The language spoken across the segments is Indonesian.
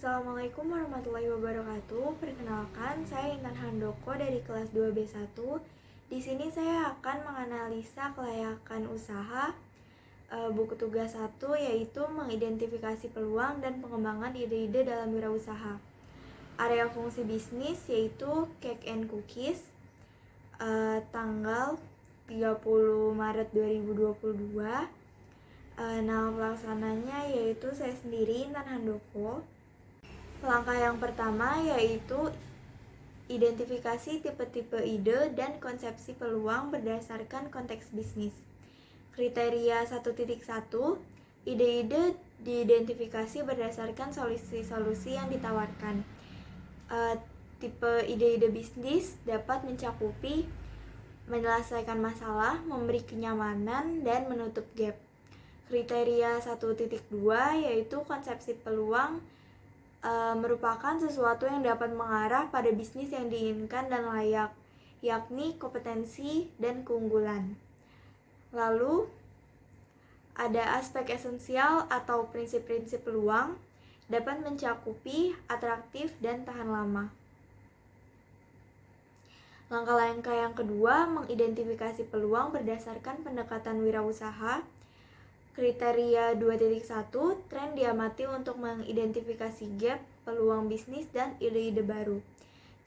Assalamualaikum warahmatullahi wabarakatuh. Perkenalkan, saya Intan Handoko dari kelas 2B1. Di sini saya akan menganalisa kelayakan usaha buku tugas 1, yaitu mengidentifikasi peluang dan pengembangan ide-ide dalam wirausaha. Area fungsi bisnis yaitu Cake and Cookies, tanggal 30 Maret 2022. Nama pelaksananya yaitu saya sendiri, Intan Handoko. Langkah yang pertama yaitu identifikasi tipe-tipe ide dan konsepsi peluang berdasarkan konteks bisnis. Kriteria 1.1, ide-ide diidentifikasi berdasarkan solusi-solusi yang ditawarkan. Tipe ide-ide bisnis dapat mencakupi menyelesaikan masalah, memberi kenyamanan, dan menutup gap. Kriteria 1.2 yaitu konsepsi peluang merupakan sesuatu yang dapat mengarah pada bisnis yang diinginkan dan layak, yakni kompetensi dan keunggulan. Lalu, ada aspek esensial atau prinsip-prinsip peluang dapat mencakupi atraktif dan tahan lama. Langkah-langkah yang kedua, mengidentifikasi peluang berdasarkan pendekatan wirausaha. Kriteria 2.1, tren diamati untuk mengidentifikasi gap, peluang bisnis, dan ide-ide baru.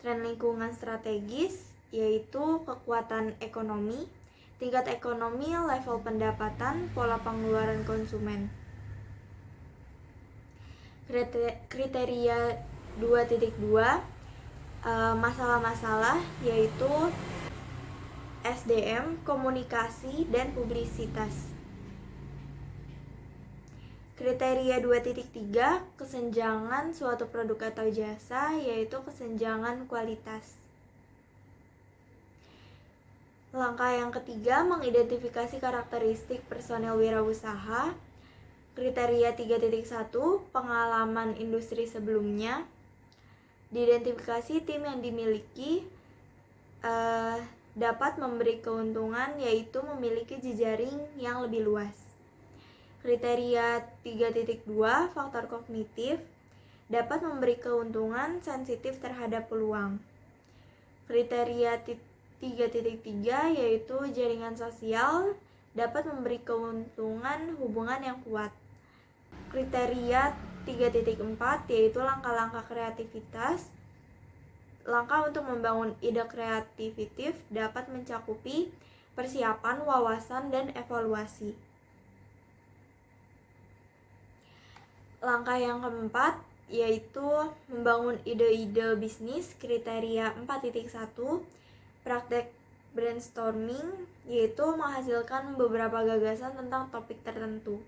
Tren lingkungan strategis, yaitu kekuatan ekonomi, tingkat ekonomi, level pendapatan, pola pengeluaran konsumen. Kriteria 2.2, masalah-masalah, yaitu SDM, komunikasi, dan publisitas. Kriteria 2.3, kesenjangan suatu produk atau jasa, yaitu kesenjangan kualitas. Langkah yang ketiga, mengidentifikasi karakteristik personel wirausaha. Kriteria 3.1, pengalaman industri sebelumnya. Diidentifikasi tim yang dimiliki dapat memberi keuntungan, yaitu memiliki jejaring yang lebih luas. Kriteria 3.2, faktor kognitif, dapat memberi keuntungan sensitif terhadap peluang. Kriteria 3.3 yaitu jaringan sosial, dapat memberi keuntungan hubungan yang kuat. Kriteria 3.4 yaitu langkah-langkah kreativitas. Langkah untuk membangun ide kreatif dapat mencakupi persiapan, wawasan, dan evaluasi. Langkah yang keempat yaitu membangun ide-ide bisnis. Kriteria 4.1, praktek brainstorming, yaitu menghasilkan beberapa gagasan tentang topik tertentu.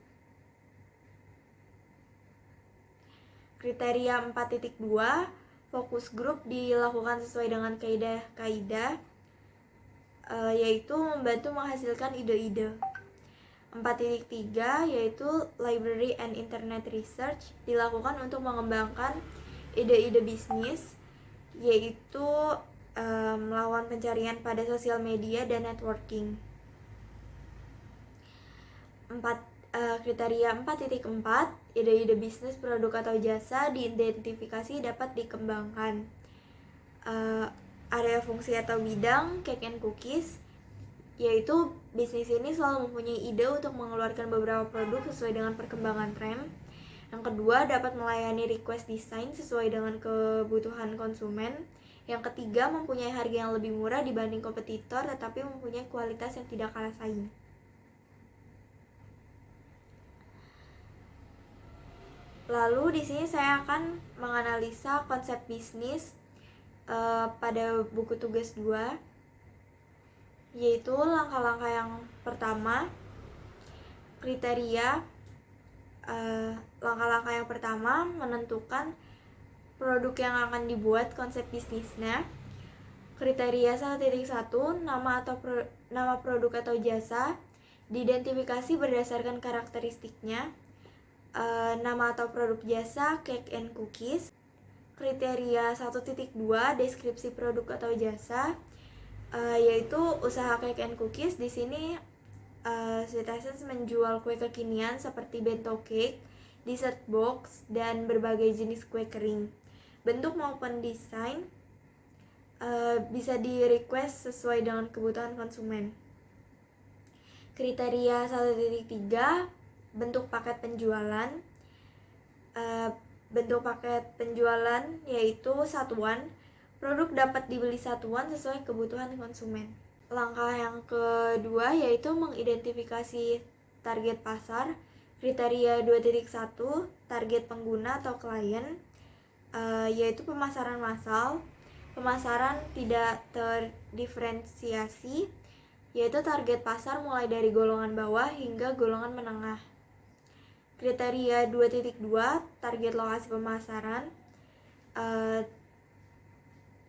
Kriteria 4.2, fokus grup dilakukan sesuai dengan kaidah-kaidah, yaitu membantu menghasilkan ide-ide. 4.3 yaitu library and internet research, dilakukan untuk mengembangkan ide-ide bisnis, yaitu melakukan pencarian pada sosial media dan networking. Kriteria 4.4, ide-ide bisnis, produk atau jasa diidentifikasi dapat dikembangkan. Area fungsi atau bidang Cake and Cookies, yaitu bisnis ini selalu mempunyai ide untuk mengeluarkan beberapa produk sesuai dengan perkembangan tren. Yang kedua, dapat melayani request desain sesuai dengan kebutuhan konsumen. Yang ketiga, mempunyai harga yang lebih murah dibanding kompetitor tetapi mempunyai kualitas yang tidak kalah saing. Lalu di sini saya akan menganalisa konsep bisnis pada buku tugas 2, yaitu langkah-langkah yang pertama. Kriteria langkah-langkah yang pertama, menentukan produk yang akan dibuat, konsep bisnisnya. Kriteria 1.1, nama produk atau jasa diidentifikasi berdasarkan karakteristiknya. Nama atau produk jasa Cake and Cookies. Kriteria 1.2, deskripsi produk atau jasa, yaitu usaha Cake and Cookies. Di sini Sweet Essence menjual kue kekinian seperti bento cake. dessert box, dan berbagai jenis kue kering. Bentuk maupun desain bisa di-request sesuai dengan kebutuhan konsumen. Kriteria 1.3, bentuk paket penjualan. Bentuk paket penjualan yaitu satuan. Produk dapat dibeli satuan sesuai kebutuhan konsumen. Langkah yang kedua yaitu mengidentifikasi target pasar. Kriteria 2.1, target pengguna atau klien, yaitu pemasaran massal. Pemasaran tidak terdiferensiasi, yaitu target pasar mulai dari golongan bawah hingga golongan menengah. Kriteria 2.2, target lokasi pemasaran,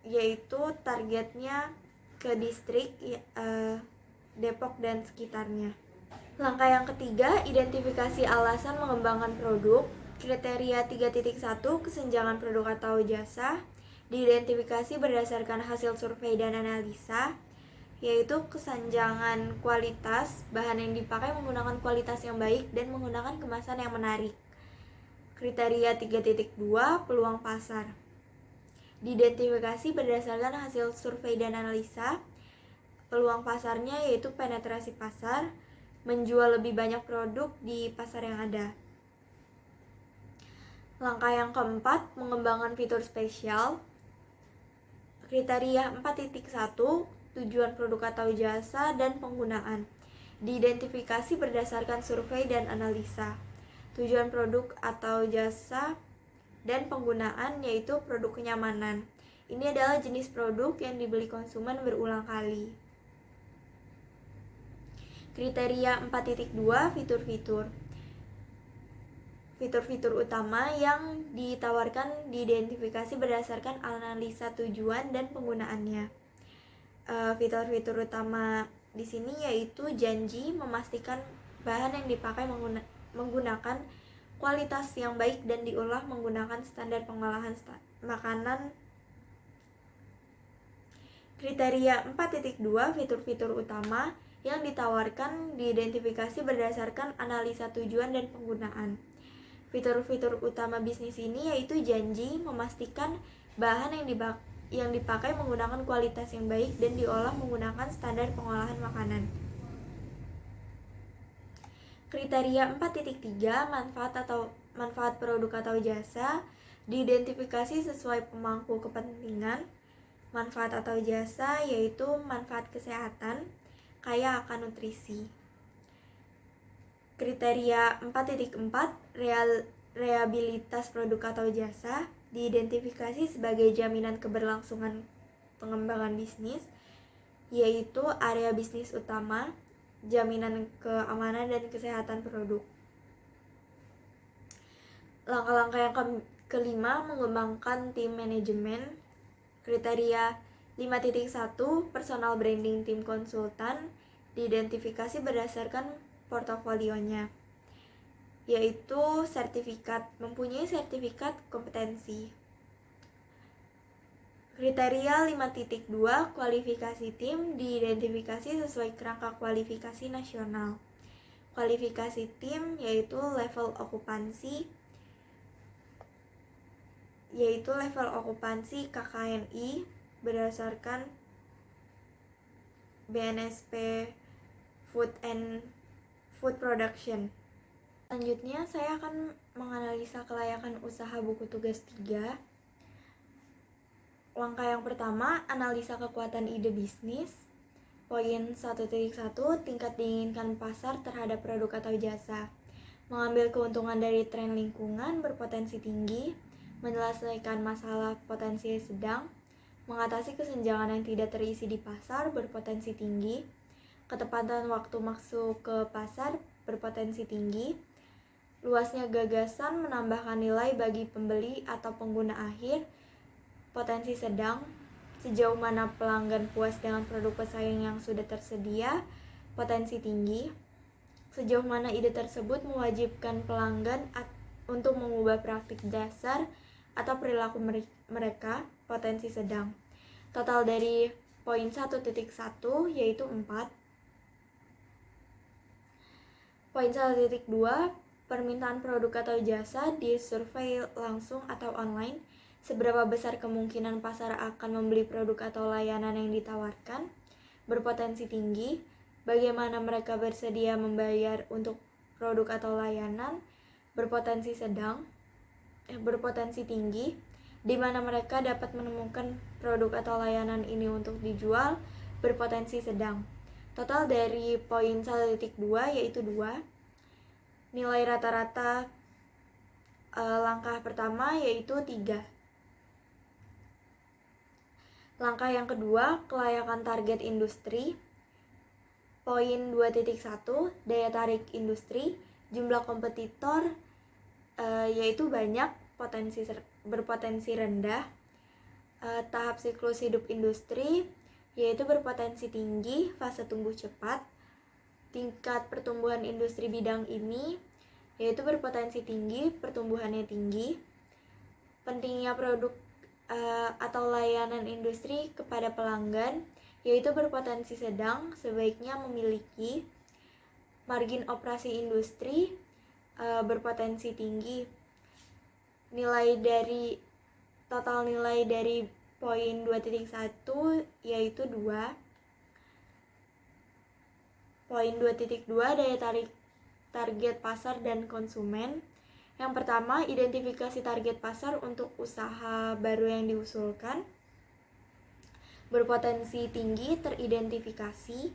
yaitu targetnya ke distrik Depok dan sekitarnya. Langkah yang ketiga, identifikasi alasan mengembangkan produk. Kriteria 3.1, kesenjangan produk atau jasa, diidentifikasi berdasarkan hasil survei dan analisa, yaitu kesenjangan kualitas, bahan yang dipakai menggunakan kualitas yang baik dan menggunakan kemasan yang menarik. Kriteria 3.2, peluang pasar, diidentifikasi berdasarkan hasil survei dan analisa. Peluang pasarnya yaitu penetrasi pasar, menjual lebih banyak produk di pasar yang ada. Langkah yang keempat, mengembangkan fitur spesial. Kriteria 4.1, tujuan produk atau jasa dan penggunaan, diidentifikasi berdasarkan survei dan analisa. Tujuan produk atau jasa dan penggunaan yaitu produk kenyamanan. Ini adalah jenis produk yang dibeli konsumen berulang kali. Kriteria 4.2, fitur-fitur. Fitur-fitur utama yang ditawarkan diidentifikasi berdasarkan analisa tujuan dan penggunaannya. Fitur-fitur utama di sini yaitu janji memastikan bahan yang dipakai menggunakan kualitas yang baik dan diolah menggunakan standar pengolahan makanan. Kriteria 4.2, fitur-fitur utama yang ditawarkan diidentifikasi berdasarkan analisa tujuan dan penggunaan. Fitur-fitur utama bisnis ini yaitu janji memastikan bahan yang dipakai menggunakan kualitas yang baik dan diolah menggunakan standar pengolahan makanan. Kriteria 4.3, manfaat produk atau jasa, diidentifikasi sesuai pemangku kepentingan. Manfaat atau jasa yaitu manfaat kesehatan, kaya akan nutrisi. Kriteria 4.4, reliabilitas produk atau jasa, diidentifikasi sebagai jaminan keberlangsungan pengembangan bisnis, yaitu area bisnis utama, jaminan keamanan dan kesehatan produk. Langkah-langkah yang kelima, mengembangkan tim manajemen. Kriteria 5.1, personal branding tim konsultan, diidentifikasi berdasarkan portofolionya, yaitu mempunyai sertifikat kompetensi. Kriteria 5.2, kualifikasi tim, diidentifikasi sesuai kerangka kualifikasi nasional. Kualifikasi tim yaitu level okupansi KKNI berdasarkan BNSP Food Production. Selanjutnya saya akan menganalisa kelayakan usaha buku tugas 3. Langkah yang pertama, analisa kekuatan ide bisnis. Poin 1.1, tingkat diinginkan pasar terhadap produk atau jasa. Mengambil keuntungan dari tren lingkungan berpotensi tinggi, menyelesaikan masalah potensi sedang, mengatasi kesenjangan yang tidak terisi di pasar berpotensi tinggi, ketepatan waktu masuk ke pasar berpotensi tinggi, luasnya gagasan menambahkan nilai bagi pembeli atau pengguna akhir, potensi sedang, sejauh mana pelanggan puas dengan produk pesaing yang sudah tersedia, potensi tinggi, sejauh mana ide tersebut mewajibkan pelanggan untuk mengubah praktik dasar atau perilaku mereka, potensi sedang. Total dari poin 1.1 yaitu 4. Poin 1.2, permintaan produk atau jasa di survei langsung atau online, seberapa besar kemungkinan pasar akan membeli produk atau layanan yang ditawarkan, berpotensi tinggi, bagaimana mereka bersedia membayar untuk produk atau layanan, berpotensi tinggi, di mana mereka dapat menemukan produk atau layanan ini untuk dijual, berpotensi sedang. Total dari poin 1.2 yaitu 2. Nilai rata-rata langkah pertama yaitu 3. Langkah yang kedua, kelayakan target industri. Poin 2.1, daya tarik industri, jumlah kompetitor yaitu banyak, berpotensi rendah. Tahap siklus hidup industri yaitu berpotensi tinggi, fase tumbuh cepat. Tingkat pertumbuhan industri bidang ini yaitu berpotensi tinggi, pertumbuhannya tinggi. Pentingnya produk atau layanan industri kepada pelanggan yaitu berpotensi sedang, sebaiknya memiliki. Margin operasi industri berpotensi tinggi. Total nilai dari poin 2.1 yaitu 2. Poin 2.2, daya tarik target pasar dan konsumen. Yang pertama, identifikasi target pasar untuk usaha baru yang diusulkan. Berpotensi tinggi, teridentifikasi.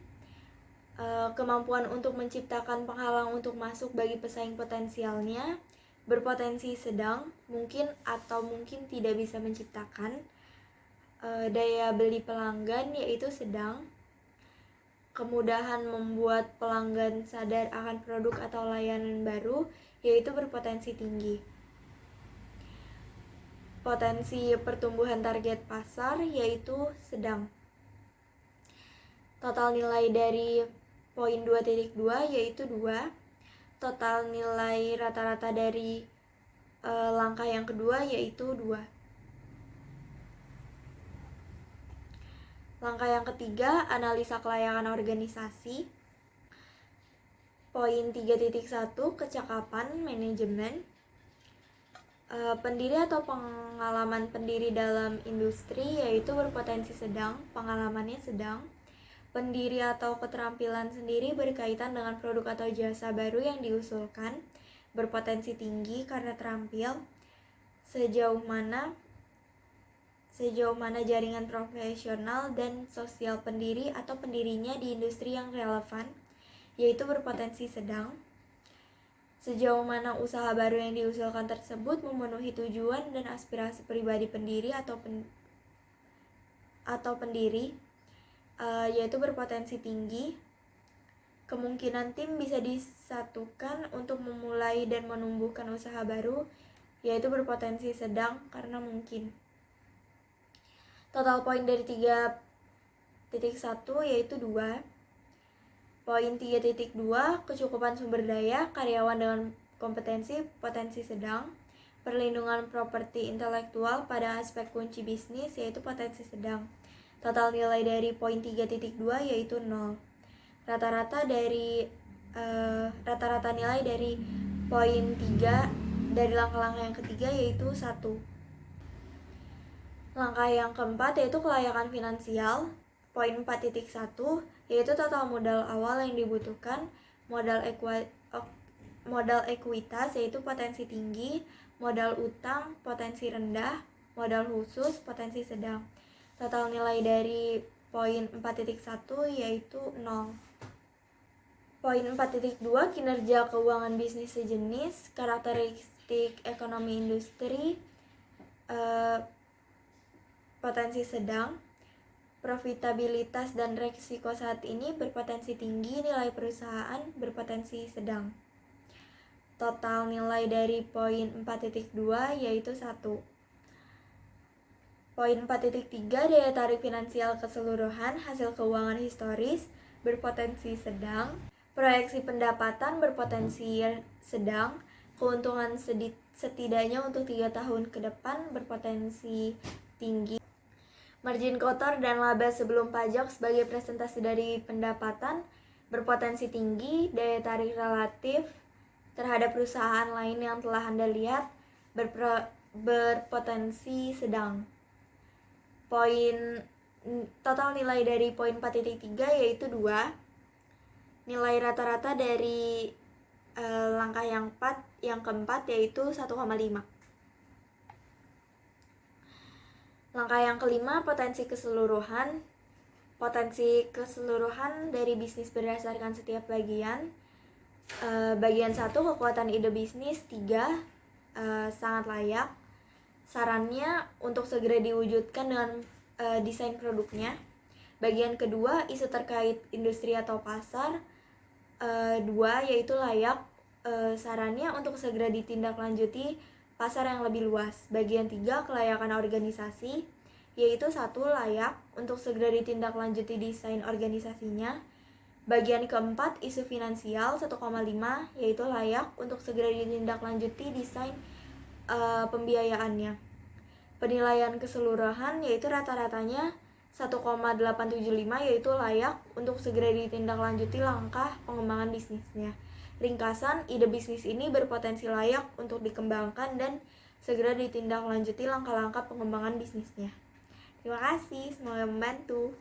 Kemampuan untuk menciptakan penghalang untuk masuk bagi pesaing potensialnya. Berpotensi sedang, mungkin atau mungkin tidak bisa menciptakan. Daya beli pelanggan yaitu sedang. Kemudahan membuat pelanggan sadar akan produk atau layanan baru yaitu berpotensi tinggi. Potensi pertumbuhan target pasar yaitu sedang. Total nilai dari poin 2.2 yaitu 2. Total nilai rata-rata dari langkah yang kedua yaitu 2. Langkah yang ketiga, analisa kelayakan organisasi. Poin 3.1, kecakapan manajemen. Pendiri atau pengalaman pendiri dalam industri yaitu berpotensi sedang, pengalamannya sedang. Pendiri atau keterampilan sendiri berkaitan dengan produk atau jasa baru yang diusulkan, berpotensi tinggi karena terampil. Sejauh mana jaringan profesional dan sosial pendiri atau pendirinya di industri yang relevan, yaitu berpotensi sedang. Sejauh mana usaha baru yang diusulkan tersebut memenuhi tujuan dan aspirasi pribadi pendiri atau pendiri, yaitu berpotensi tinggi. Kemungkinan tim bisa disatukan untuk memulai dan menumbuhkan usaha baru, yaitu berpotensi sedang karena mungkin. Total poin dari 3.1 yaitu 2. Poin 3.2, kecukupan sumber daya, karyawan dengan kompetensi, potensi sedang. Perlindungan properti intelektual pada aspek kunci bisnis yaitu potensi sedang. Total nilai dari poin 3.2 yaitu 0. Rata-rata nilai dari poin 3 dari langkah-langkah yang ketiga yaitu 1. Langkah yang keempat yaitu kelayakan finansial. Poin 4.1 yaitu total modal awal yang dibutuhkan, modal ekuitas yaitu potensi tinggi, modal utang potensi rendah, modal khusus potensi sedang. Total nilai dari poin 4.1 yaitu 0. Poin 4.2, kinerja keuangan bisnis sejenis, karakteristik ekonomi industri, potensi sedang. Profitabilitas dan risiko saat ini berpotensi tinggi, nilai perusahaan berpotensi sedang. Total nilai dari poin 4.2 yaitu 1. Poin 4.3, daya tarik finansial keseluruhan, hasil keuangan historis berpotensi sedang. Proyeksi pendapatan berpotensi sedang. Keuntungan setidaknya untuk 3 tahun ke depan berpotensi tinggi. Margin kotor dan laba sebelum pajak sebagai presentasi dari pendapatan berpotensi tinggi. Daya tarik relatif terhadap perusahaan lain yang telah Anda lihat berpotensi sedang. Total nilai dari poin 4.3 yaitu 2. Nilai rata-rata dari langkah yang keempat yaitu 1,5. Langkah yang kelima, potensi keseluruhan. Potensi keseluruhan dari bisnis berdasarkan setiap bagian. Bagian 1, kekuatan ide bisnis. 3, sangat layak. Sarannya untuk segera diwujudkan dengan desain produknya. Bagian kedua, isu terkait industri atau pasar. 2, yaitu layak. Sarannya untuk segera ditindaklanjuti pasar yang lebih luas. Bagian 3, kelayakan organisasi, yaitu 1, layak untuk segera ditindaklanjuti desain organisasinya. Bagian keempat, isu finansial. 1,5, yaitu layak untuk segera ditindaklanjuti desain pembiayaannya. Penilaian keseluruhan yaitu rata-ratanya 1,875, yaitu layak untuk segera ditindaklanjuti langkah pengembangan bisnisnya. Ringkasan, ide bisnis ini berpotensi layak untuk dikembangkan dan segera ditindaklanjuti langkah-langkah pengembangan bisnisnya. Terima kasih, semoga membantu.